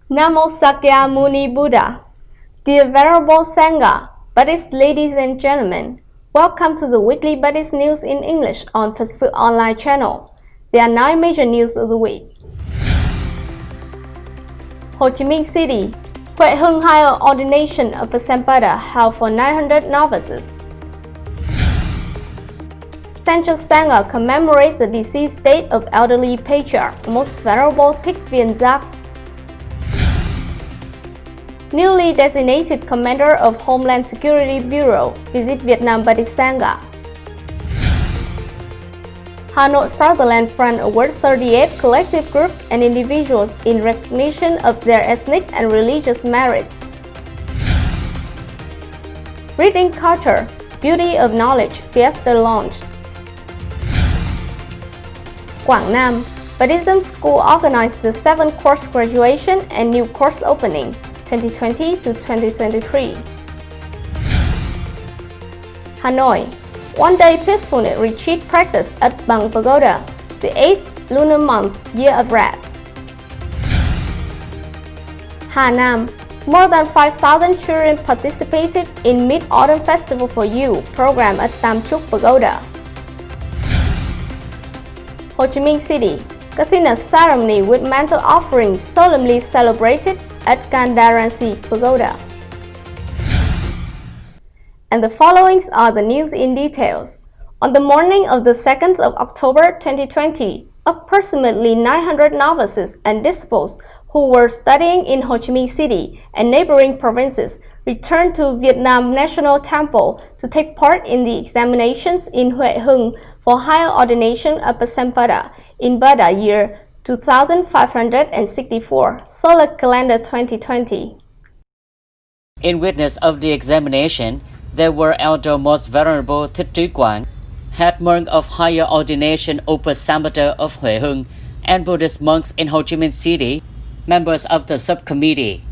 Namo Sakyamuni Buddha. Dear Venerable Sangha, Buddhist ladies and gentlemen, welcome to the weekly Buddhist news in English on Phật online channel. There are 9 major news of the week. Ho Chi Minh City, Huệ Hưng Higher Ordination Upasampada held for 900 novices. Central Sangha commemorate the deceased date of elderly patriarch, Most Venerable THICH VIEN. Newly designated Commander of Homeland Security Bureau visit Vietnam Buddhist Sangha. HANOI Fatherland Front award 38 collective groups and individuals in recognition of their ethnic and religious merits. Reading Culture, Beauty of Knowledge Fiesta launched. Quảng Nam, Buddhism School organized the 7th course graduation and new course opening, 2020 to 2023. Hanoi, one-day peacefulness retreat practice at Bang Pagoda, the 8th lunar month, year of rat. Hà Nam, more than 5,000 children participated in Mid-Autumn Festival for You program at Tam Chúc Pagoda. Ho Chi Minh City, KATHINA ceremony with mantle offerings solemnly celebrated at CANDARANSI Pagoda. And the following are the news in details. On the morning of the 2nd of October 2020, approximately 900 novices and disciples who were studying in Ho Chi Minh City and neighboring provinces returned to Vietnam National Temple to take part in the examinations in Huệ Hưng for higher ordination Upasampada in Buddha year 2564, solar calendar 2020. In witness of the examination, there were Elder Most Venerable THICH QUANG, Head Monk of Higher Ordination Upasampada of Huệ Hưng, and Buddhist monks in Ho Chi Minh City, members of the subcommittee.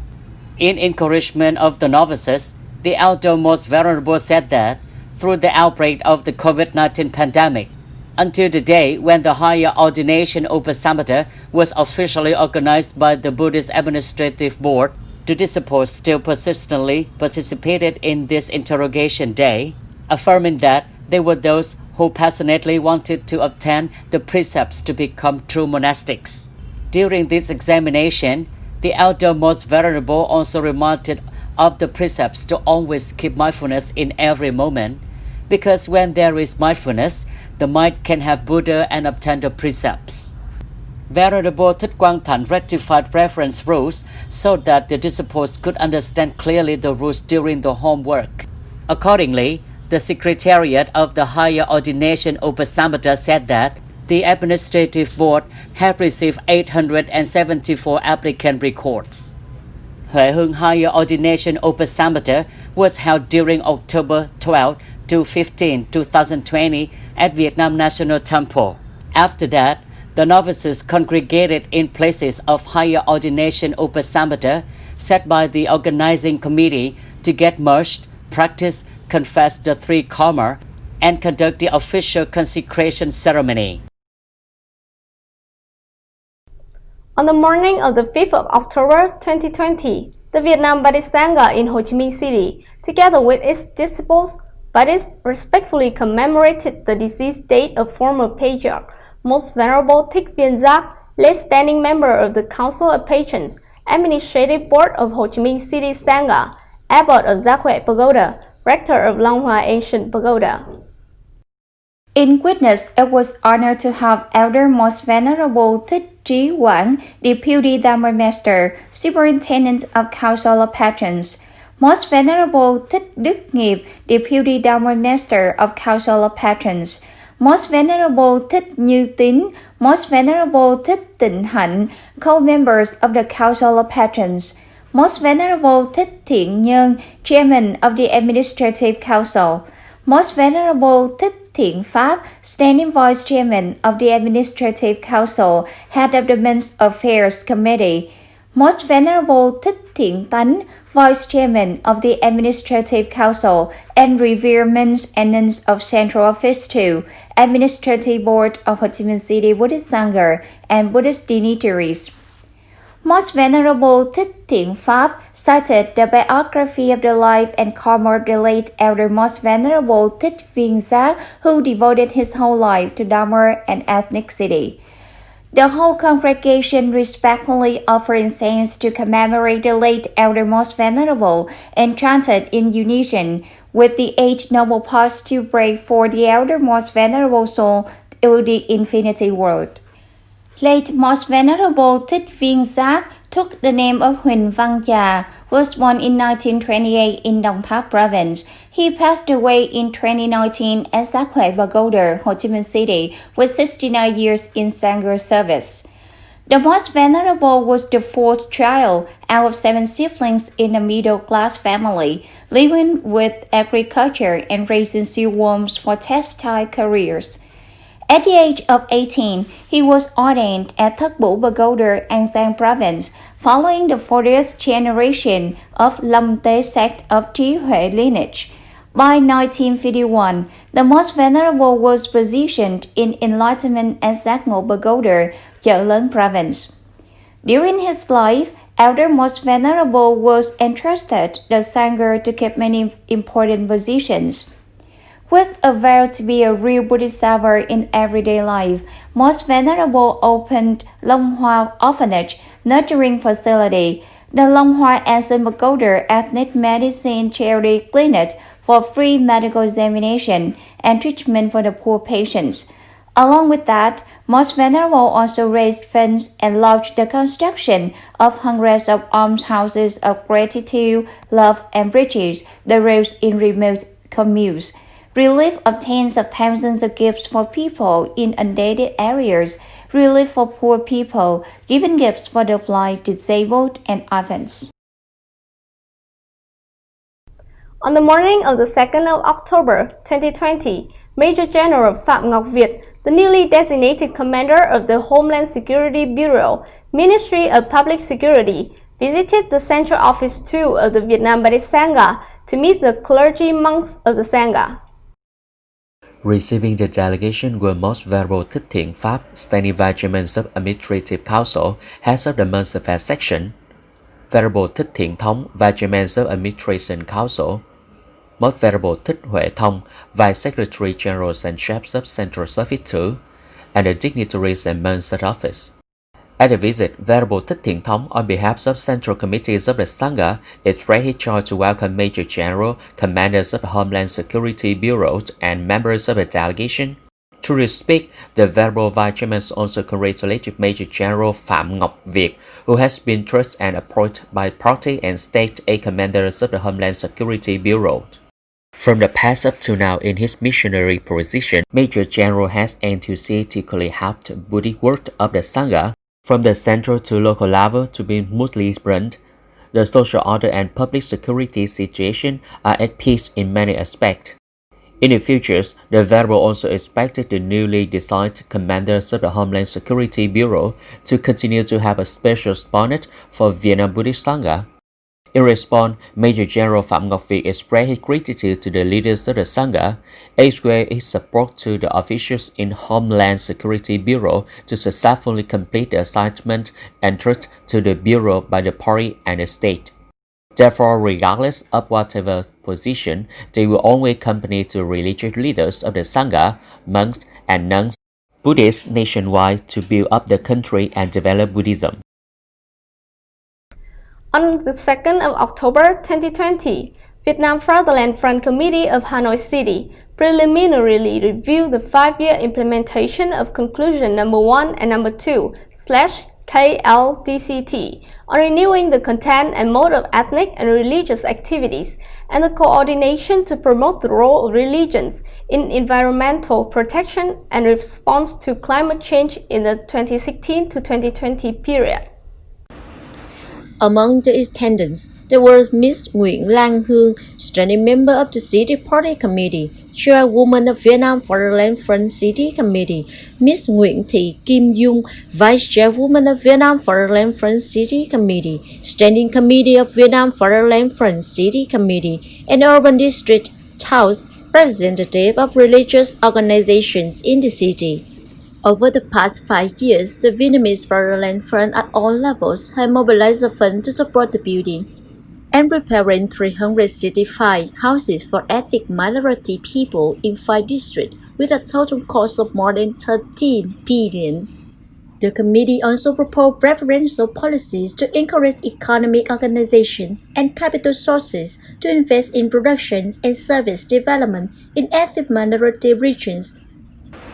In encouragement of the novices, the Elder Most Venerable said that through the outbreak of the COVID-19 pandemic, until the day when the Higher Ordination Upasampada was officially organized by the Buddhist Administrative Board, the disciples still persistently participated in this interrogation day, affirming that they were those who passionately wanted to obtain the precepts to become true monastics. During this examination, the Elder Most Venerable also reminded of the precepts to always keep mindfulness in every moment, because when there is mindfulness, the mind can have Buddha and obtain the precepts. Venerable THICH QUANG Thanh rectified reference rules so that the disciples could understand clearly the rules during the homework. Accordingly, the Secretariat of the Higher Ordination Upasampada said that the Administrative Board had received 874 applicant records. Huệ Hưng Higher Ordination Upasampada was held during October 12 to 15, 2020 at Vietnam National Temple. After that, the novices congregated in places of higher ordination Upasampada set by the organizing committee to get merged, practice, confess the 3 karma, and conduct the official consecration ceremony. On the morning of the 5th of October 2020, the Vietnam Buddhist Sangha in Ho Chi Minh City, together with its disciples, Buddhists respectfully commemorated the deceased date of former Patriarch, Most Venerable THICH VIEN, late standing member of the Council of Patrons, Administrative Board of Ho Chi Minh City Sangha, Abbot of Giác Huệ Pagoda, Rector of Long Hoa Ancient Pagoda. In witness, it was honored to have Elder Most Venerable THICH QUANG, Deputy Dharma Master, Superintendent of Council of Patrons, Most Venerable THICH Đức Nghiệp, Deputy Dharma Master of Council of Patrons, Most Venerable THICH Như Tín, Most Venerable THICH Tịnh Hạnh, co-members of the Council of Patrons, Most Venerable THICH Thiện Nhân, Chairman of the Administrative Council, Most Venerable THICH Thiện Pháp, Standing Vice Chairman of the Administrative Council, Head of the Men's Affairs Committee, Most Venerable THICH Thiện Tánh, Vice Chairman of the Administrative Council, and revered men and nuns of Central Office 2, Administrative Board of Ho Chi Minh City Buddhist Sangha, and Buddhist dignitaries. Most Venerable Thích Pháp cited the biography of the life and karma of the late Elder Most Venerable Thích Viên Giác, who devoted his whole life to Dharma and ethnicity. The whole congregation respectfully offered incense to commemorate the late Elder Most Venerable and chanted in unison with the 8 noble paths to pray for the Elder Most Venerable soul to the infinity world. Late Most Venerable Thích Viên Giác took the name of Huỳnh Văn Già, was born in 1928 in Đồng Tháp Province. He passed away in 2019 at Giác Huệ Pagoda, Ho Chi Minh City, with 69 years in SANGHA service. The Most Venerable was the 4th child out of 7 siblings in a middle-class family, living with agriculture and raising silkworms for textile careers. At the age of 18, he was ordained at Thất Bủ Pagoda, An Giang Province, following the 40th generation of Lâm Tế sect of Trí Huệ lineage. By 1951, the Most Venerable was positioned in enlightenment at Giác Ngộ Pagoda, Chợ Lớn Province. During his life, Elder Most Venerable was entrusted the Sangha to keep many important positions. With a vow to be a real Bodhisattva in everyday life, Most Venerable opened Long Hoa Orphanage Nurturing Facility, the Long Hoa and Pagoda Ethnic Medicine Charity Clinic for free medical examination and treatment for the poor patients. Along with that, Most Venerable also raised funds and launched the construction of hundreds of almshouses of gratitude, love, and bridges, the roads in remote communes. Relief of tens of thousands of gifts for people in undated areas, relief for poor people, giving gifts for the blind, disabled, and orphans. On the morning of the 2nd of October 2020, Major General Phạm Ngọc Việt, the newly designated commander of the Homeland Security Bureau, Ministry of Public Security, visited the Central Office 2 of the Vietnam Buddhist Sangha to meet the clergy monks of the Sangha. Receiving the delegation were Most Venerable Thích Thiện Pháp, Standing Vice Chairman of Administrative Council, Head of the Men's Affairs Section, Venerable Thích Thiện Thống, Vice Chairman of Administration Council, Most Venerable Thích Huệ Thông, Vice Secretary General and Chefs of Central Service 2, and the dignitaries and Men's Office. At the visit, Venerable Thích Thiện Thống, on behalf of Central Committees of the Sangha, expressed his joy to welcome Major General, Commanders of the Homeland Security Bureau, and members of the delegation. To speak, the Venerable Vice Chairman also congratulated Major General Phạm Ngọc Việt, who has been trusted and appointed by party and state as Commanders of the Homeland Security Bureau. From the past up to now in his missionary position, Major General has enthusiastically helped Buddhist work of the Sangha, from the central to local level, to be smoothly run. The social order and public security situation are at peace in many aspects. In the future, the Venerable also expected the newly designed Commanders of the Homeland Security Bureau to continue to have a special bonnet for Vietnam Buddhist Sangha. In response, Major General Phạm Ngọc Việt expressed his gratitude to the leaders of the Sangha, as well as his support to the officials in Homeland Security Bureau to successfully complete the assignment entrusted to the Bureau by the party and the state. Therefore, regardless of whatever position, they will always accompany the religious leaders of the Sangha, monks, and nuns, Buddhists nationwide to build up the country and develop Buddhism. On the 2nd of October 2020, Vietnam Fatherland Front Committee of Hanoi City preliminarily reviewed the 5-year implementation of Conclusion Number 1 and Number 2/KLDCT on renewing the content and mode of ethnic and religious activities and the coordination to promote the role of religions in environmental protection and response to climate change in the 2016 to 2020 period. Among the attendants, there were Ms. Nguyễn Lan Hương, standing member of the City Party Committee, Chairwoman of Vietnam Fatherland Front City Committee, Ms. Nguyễn Thị Kim Dung, Vice Chairwoman of Vietnam Fatherland Front City Committee, Standing Committee of Vietnam Fatherland Front City Committee, and Urban District House representative of religious organizations in the city. Over the past 5 years, the Vietnamese Fatherland Front at all levels have mobilized the fund to support the building and repairing 365 houses for ethnic minority people in 5 districts with a total cost of more than 13 billion. The committee also proposed preferential policies to encourage economic organizations and capital sources to invest in production and service development in ethnic minority regions,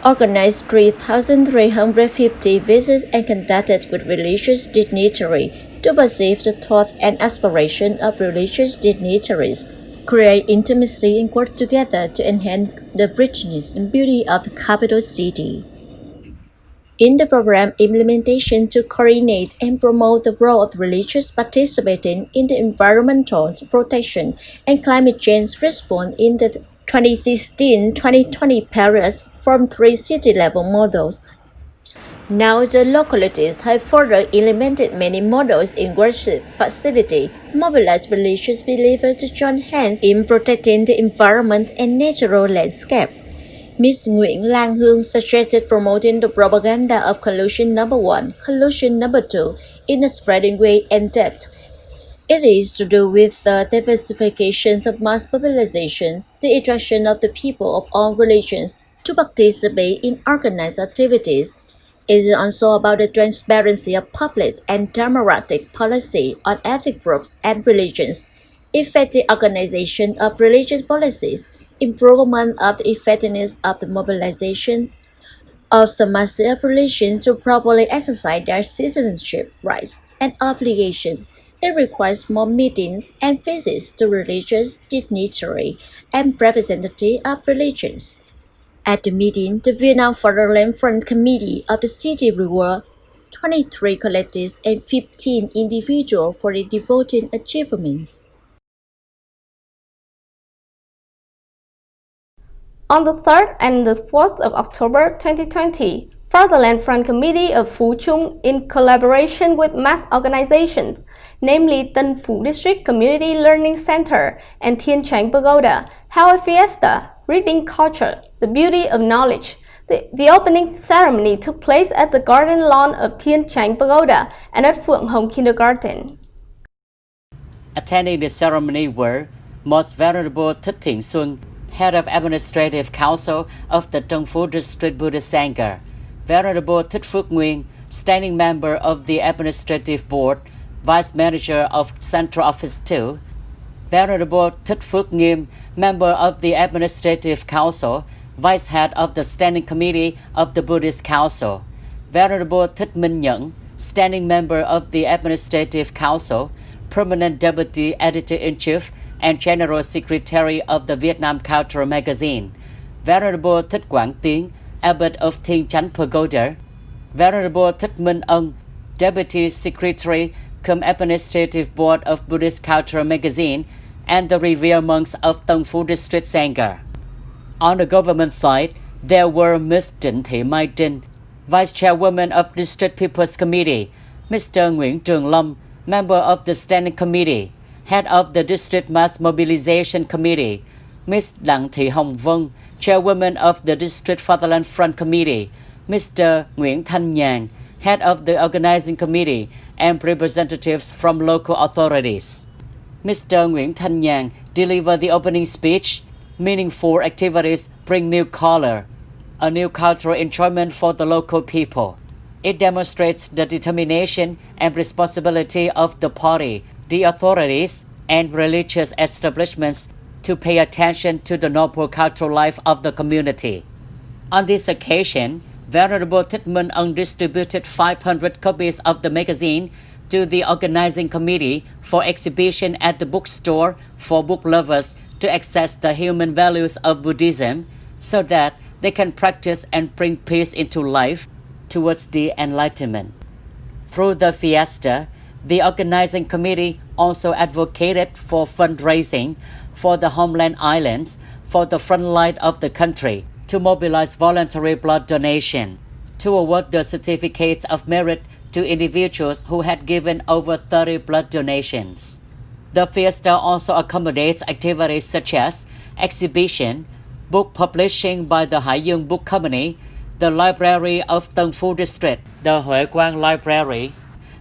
organized 3,350 visits and conducted with religious dignitaries to perceive the thoughts and aspirations of religious dignitaries, create intimacy and work together to enhance the richness and beauty of the capital city. In the program implementation to coordinate and promote the role of religious participating in the environmental protection and climate change response in the 2016-2020 period from 3 city-level models. Now the localities have further implemented many models in worship facility, mobilized religious believers to join hands in protecting the environment and natural landscape. Ms. Nguyễn Lan Hương suggested promoting the propaganda of collusion number 1, collusion number 2 in a spreading way and depth. It is to do with the diversification of mass mobilizations, the attraction of the people of all religions to participate in organized activities. It is also about the transparency of public and democratic policy on ethnic groups and religions, effective organization of religious policies, improvement of the effectiveness of the mobilization of the masses of religion to properly exercise their citizenship rights and obligations. It requires more meetings and visits to religious dignitaries and representatives of religions. At the meeting, the Vietnam Fatherland Front Committee of the city rewarded 23 collectives and 15 individuals for their devoted achievements. On the 3rd and the 4th of October 2020, Fatherland Front Committee of Phú Trung, in collaboration with mass organizations, namely Tân Phú District Community Learning Center and Thiên Chánh Pagoda, held a fiesta, reading culture, the beauty of knowledge. The opening ceremony took place at the garden lawn of Thiên Chánh Pagoda and at Phượng Hồng Kindergarten. Attending the ceremony were Most Venerable Thích Xuân, Head of Administrative Council of the Tân Phú District Buddhist Sangha, Venerable Thích Phước Nguyên, Standing Member of the Administrative Board, Vice Manager of Central Office 2, Venerable Thích Phước Nghiêm, Member of the Administrative Council, Vice Head of the Standing Committee of the Buddhist Council, Venerable Thích Minh Nhẫn, Standing Member of the Administrative Council, Permanent Deputy Editor-in-Chief and General Secretary of the Vietnam Cultural Magazine, Venerable Thích Quảng Tiến, Abbot of Thiên Chánh Pagoda, Venerable Thích Minh Ân, Deputy Secretary cum Administrative Board of Buddhist Cultural Magazine, and the revered monks of Tân Phú District Sangha. On the government side, there were Ms. Trịnh Thị Mai Trinh, Vice Chairwoman of District People's Committee, Mr. Nguyễn Trường Lâm, Member of the Standing Committee, Head of the District Mass Mobilization Committee, Ms. Đặng Thị Hồng Vân, Chairwoman of the District Fatherland Front Committee, Mr. Nguyễn Thanh Nhàn, Head of the Organizing Committee, and representatives from local authorities. Mr. Nguyễn Thanh Nhàn delivered the opening speech. Meaningful activities bring new color, a new cultural enjoyment for the local people. It demonstrates the determination and responsibility of the party, the authorities, and religious establishments to pay attention to the noble cultural life of the community. On this occasion, Venerable Thích Minh Ân distributed 500 copies of the magazine to the organizing committee for exhibition at the bookstore for book lovers to access the human values of Buddhism so that they can practice and bring peace into life towards the enlightenment. Through the fiesta, the organizing committee also advocated for fundraising for the homeland islands for the front line of the country to mobilize voluntary blood donation, to award the certificates of merit to individuals who had given over 30 blood donations. The fiesta also accommodates activities such as exhibition, book publishing by the Hảo NG Book Company, the library of Tân Phu District, the QUANG Library,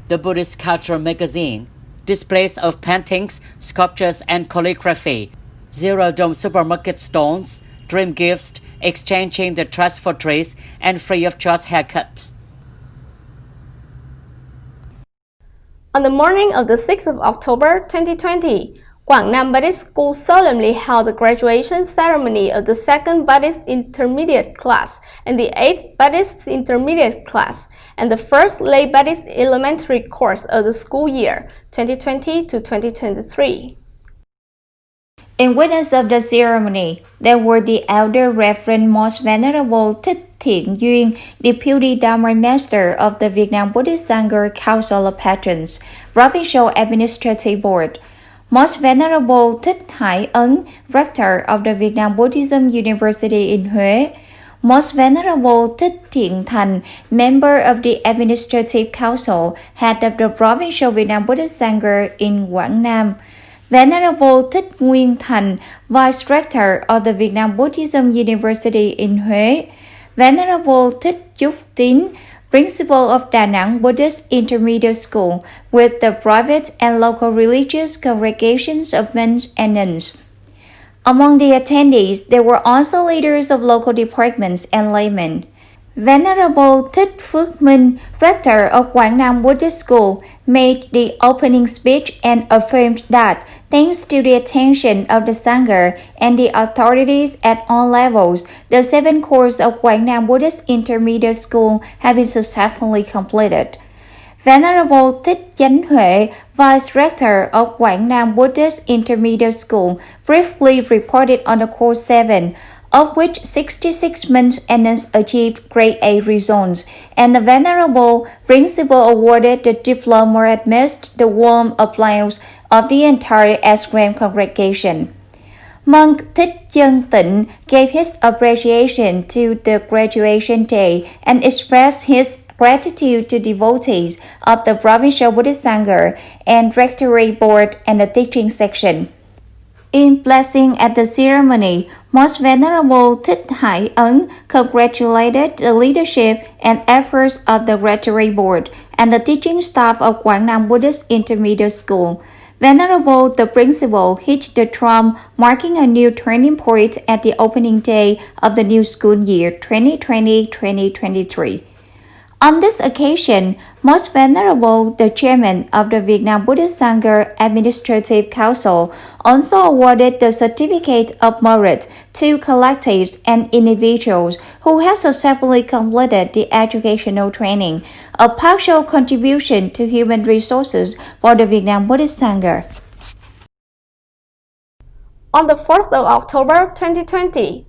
the Buddhist Culture Magazine, displays of paintings, sculptures, and calligraphy, Zero Dome supermarket stalls, dream gifts, exchanging the trust for trees, and free of charge haircuts. On the morning of the 6th of October 2020, Quảng Nam Buddhist School solemnly held the graduation ceremony of the 2nd Buddhist Intermediate class and the 8th Buddhist Intermediate class and the 1st Lay Buddhist Elementary course of the school year 2020 to 2023. In witness of the ceremony, there were the Elder Reverend Most Venerable THICH, Deputy Dharma Master of the Vietnam Buddhist Sangha Council of Patrons, Provincial Administrative Board, Most Venerable THICH Hải Ấn, Rector of the Vietnam Buddhism University in Huế, Most Venerable THICH Thiện Thành, Member of the Administrative Council, Head of the Provincial Vietnam Buddhist Sangha in Quảng Nam, Venerable THICH Nguyên Thành, Vice Rector of the Vietnam Buddhism University in Huế, Venerable THICH Chúc Tín, Principal of Da Nang Buddhist Intermediate School, with the private and local religious congregations of men and nuns. Among the attendees, there were also leaders of local departments and laymen. Venerable THICH Phước Minh, Rector of Quảng Nam Buddhist School, made the opening speech and affirmed that, thanks to the attention of the Sangha and the authorities at all levels, the 7th course of Quảng Nam Buddhist Intermediate School have been successfully completed. Venerable THICH Chánh Huệ, Vice Rector of Quảng Nam Buddhist Intermediate School, briefly reported on the course 7, of which 66 men and nuns achieved grade A results, and the Venerable Principal awarded the diploma amidst the warm applause of the entire S-Gram congregation. Monk Thích Chân Tịnh gave his appreciation to the graduation day and expressed his gratitude to devotees of the Provincial Buddhist Sangha and Rectory Board and the teaching section. In blessing at the ceremony, Most Venerable THICH Hải Ấn congratulated the leadership and efforts of the Rectory Board and the teaching staff of Quảng Nam Buddhist Intermediate School. Venerable the Principal hit the drum, marking a new turning point at the opening day of the new school year 2020-2023. On this occasion, Most Venerable, the Chairman of the Vietnam Buddhist Sangha Administrative Council, also awarded the Certificate of Merit to collectives and individuals who have successfully completed the educational training, a partial contribution to human resources for the Vietnam Buddhist Sangha. On the 4th of October 2020,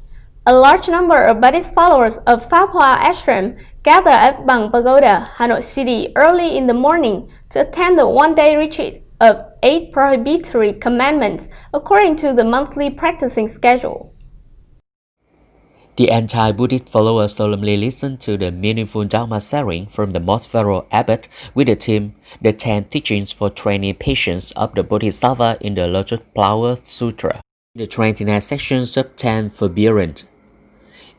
a large number of Buddhist followers of Pháp Hoa Ashram gathered at Bằng Pagoda, Hanoi City early in the morning to attend the one-day retreat of 8 prohibitory commandments according to the monthly practicing schedule. The anti-Buddhist followers solemnly listened to the meaningful Dharma sharing from the Most Venerable Abbot with the theme, The 10 Teachings for Training Patience of the Bodhisattva in the Lotus Flower Sutra. The 29 sections of 10 forbearance.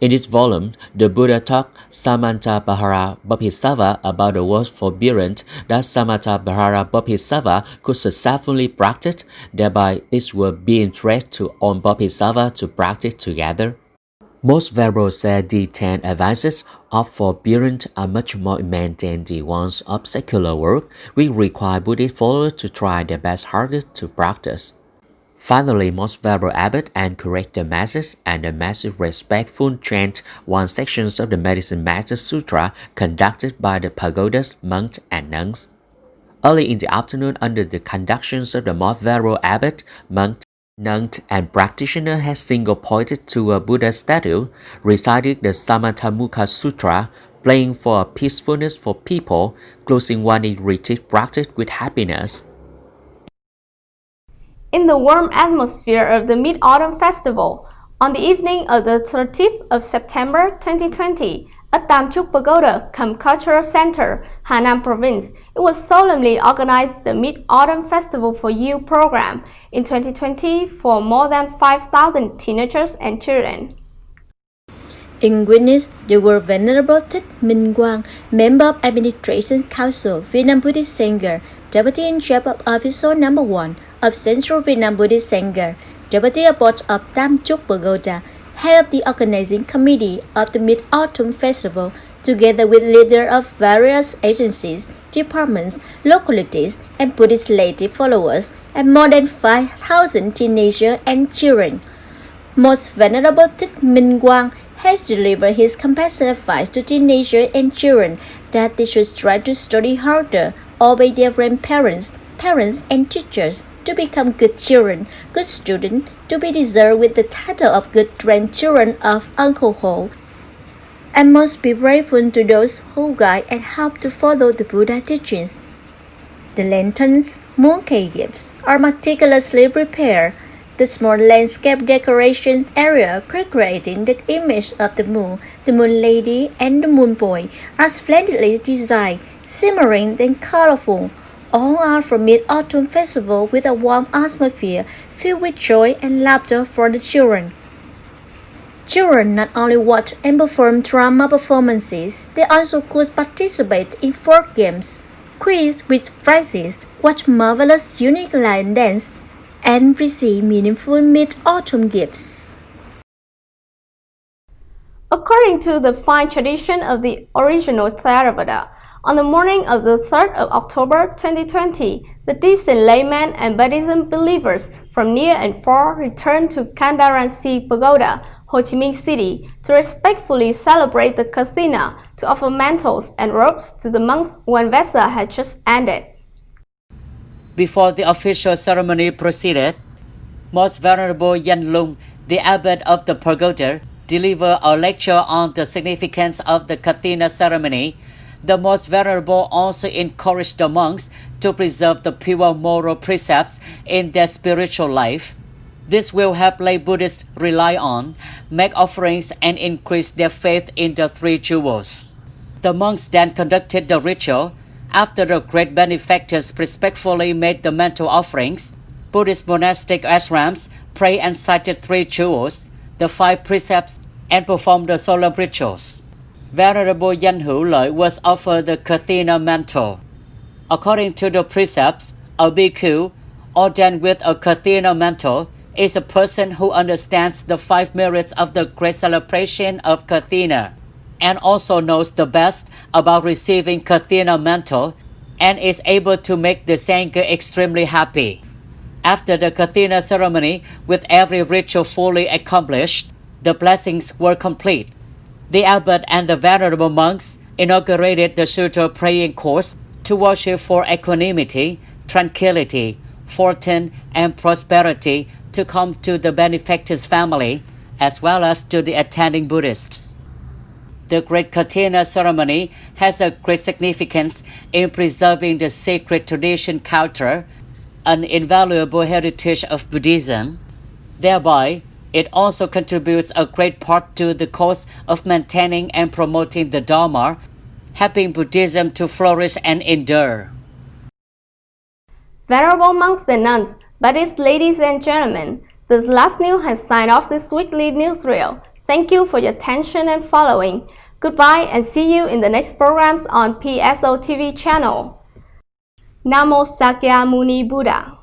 In this volume, the Buddha taught Samantabhara Bodhisattva about the word forbearance that Samantabhara Bodhisattva could successfully practice, thereby it will be interest to all Bodhisattva to practice together. Most Venerable said the 10 advices of forbearance are much more immense than the ones of secular work, which require Buddhist followers to try their best hardest to practice. Finally, Most Venerable Abbot encouraged the masses and the masses respectful chant one section of the Medicine Master Sutra conducted by the pagodas, monks, and nuns. Early in the afternoon, under the conduction of the Most Venerable Abbot, monks, nuns, and practitioners had single-pointed to a Buddha statue, recited the Samattamukha Sutra, praying for peacefulness for people, closing one retreat practice with happiness. In the warm atmosphere of the Mid-Autumn Festival, on the evening of the 30th of September 2020, at Tam Chuk Pagoda cum Cultural Center, Hà Nam Province, it was solemnly organized the Mid-Autumn Festival for You program in 2020 for more than 5,000 teenagers and children. In witness, there were Venerable Thích Minh Quang, Member of Administration Council, Vietnam Buddhist Sangha, Deputy in Charge of Officer No. 1 of Central Vietnam Buddhist Sangha, Deputy of Board of Tam CHÚC Pagoda, Head of the Organizing Committee of the Mid-Autumn Festival, together with leaders of various agencies, departments, localities, and Buddhist lady followers, and more than 5,000 teenagers and children. Most Venerable Thích Minh Quang has delivered his compassionate advice to teenagers and children that they should strive to study harder, obey their grandparents, parents, and teachers, to become good children, good students, to be deserved with the title of good grandchildren of Uncle Ho, and must be grateful to those who guide and help to follow the Buddha teachings. The lanterns, mooncake gifts, are meticulously prepared. The small landscape decorations area recreating the image of the moon lady, and the moon boy are splendidly designed, shimmering and colorful. All are from Mid-Autumn Festival with a warm atmosphere filled with joy and laughter for the children. Children not only watch and perform drama performances, they also could participate in folk games, quiz with prizes, watch marvelous unique line dance, and receive meaningful Mid-Autumn gifts. According to the fine tradition of the original Theravada, on the morning of the 3rd of October 2020, the decent laymen and Buddhism believers from near and far returned to CANDARANSI Pagoda, Ho Chi Minh City, to respectfully celebrate the KATHINA, to offer mantles and robes to the monks when Vesa had just ended. Before the official ceremony proceeded, Most Venerable Yen Lung, the abbot of the pagoda, delivered a lecture on the significance of the KATHINA ceremony. The Most Venerable also encouraged the monks to preserve the pure moral precepts in their spiritual life. This will help lay Buddhists rely on, make offerings, and increase their faith in the three jewels. The monks then conducted the ritual. After the great benefactors respectfully made the mantle offerings, Buddhist monastic ashrams prayed and cited three jewels, the five precepts, and performed the solemn rituals. Venerable Yen Hữu Lợi was offered the KATHINA mantle. According to the precepts, a bhikkhu ordained with a KATHINA mantle is a person who understands the five merits of the great celebration of KATHINA, and also knows the best about receiving KATHINA mantle, and is able to make the Sangha extremely happy. After the KATHINA ceremony, with every ritual fully accomplished, the blessings were complete. The abbot and the venerable monks inaugurated the Sutra praying course to worship for equanimity, tranquility, fortune, and prosperity to come to the benefactor's family, as well as to the attending Buddhists. The Great KATHINA ceremony has a great significance in preserving the sacred tradition culture, an invaluable heritage of Buddhism. Thereby, it also contributes a great part to the cause of maintaining and promoting the Dharma, helping Buddhism to flourish and endure. Venerable monks and nuns, Buddhist ladies and gentlemen, this last news has signed off this weekly newsreel. Thank you for your attention and following. Goodbye and see you in the next programs on PSOTV channel. Namo Sakyamuni Buddha.